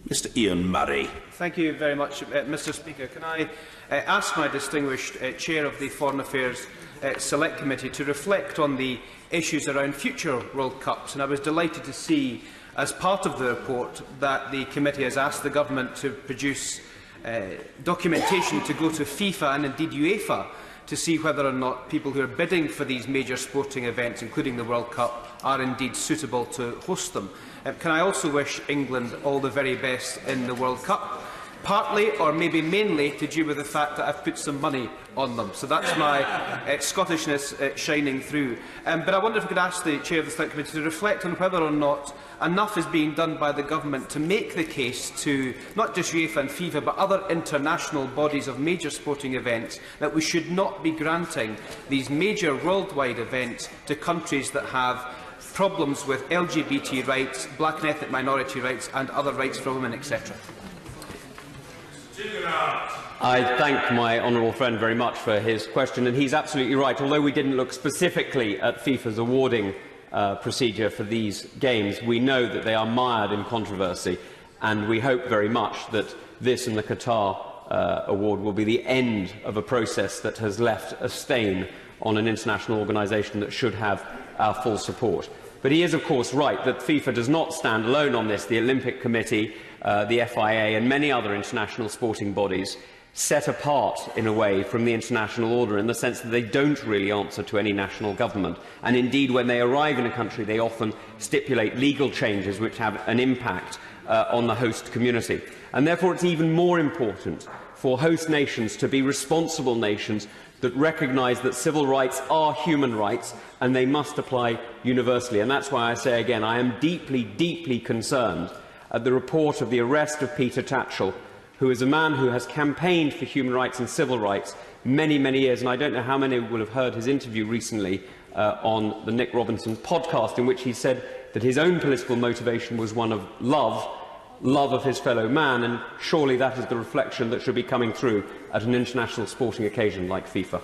Mr Ian Murray. Thank you very much, Mr Speaker. Can I ask my distinguished Chair of the Foreign Affairs Select Committee to reflect on the issues around future World Cups? And I was delighted to see, as part of the report, that the committee has asked the government to produce documentation to go to FIFA and indeed UEFA to see whether or not people who are bidding for these major sporting events, including the World Cup, are indeed suitable to host them. Can I also wish England all the very best in the World Cup? Partly, or maybe mainly, to do with the fact that I've put some money on them. So that's my Scottishness shining through. But I wonder if I could ask the Chair of the Select Committee to reflect on whether or not enough is being done by the government to make the case to not just UEFA and FIFA but other international bodies of major sporting events that we should not be granting these major worldwide events to countries that have problems with LGBT rights, black and ethnic minority rights and other rights for women, etc. I thank my honourable friend very much for his question, and he's absolutely right. Although we didn't look specifically at FIFA's awarding procedure for these games, we know that they are mired in controversy, and we hope very much that this and the Qatar award will be the end of a process that has left a stain on an international organisation that should have our full support. But he is, of course, right that FIFA does not stand alone on this. The Olympic Committee, the FIA and many other international sporting bodies set apart, in a way, from the international order in the sense that they don't really answer to any national government. And indeed, when they arrive in a country, they often stipulate legal changes which have an impact on the host community. And therefore, it's even more important for host nations to be responsible nations that recognise that civil rights are human rights and they must apply universally. And that's why I say again, I am deeply, deeply concerned at the report of the arrest of Peter Tatchell, who is a man who has campaigned for human rights and civil rights many, many years. And I don't know how many will have heard his interview recently on the Nick Robinson podcast, in which he said that his own political motivation was one of love of his fellow man, and surely that is the reflection that should be coming through at an international sporting occasion like FIFA.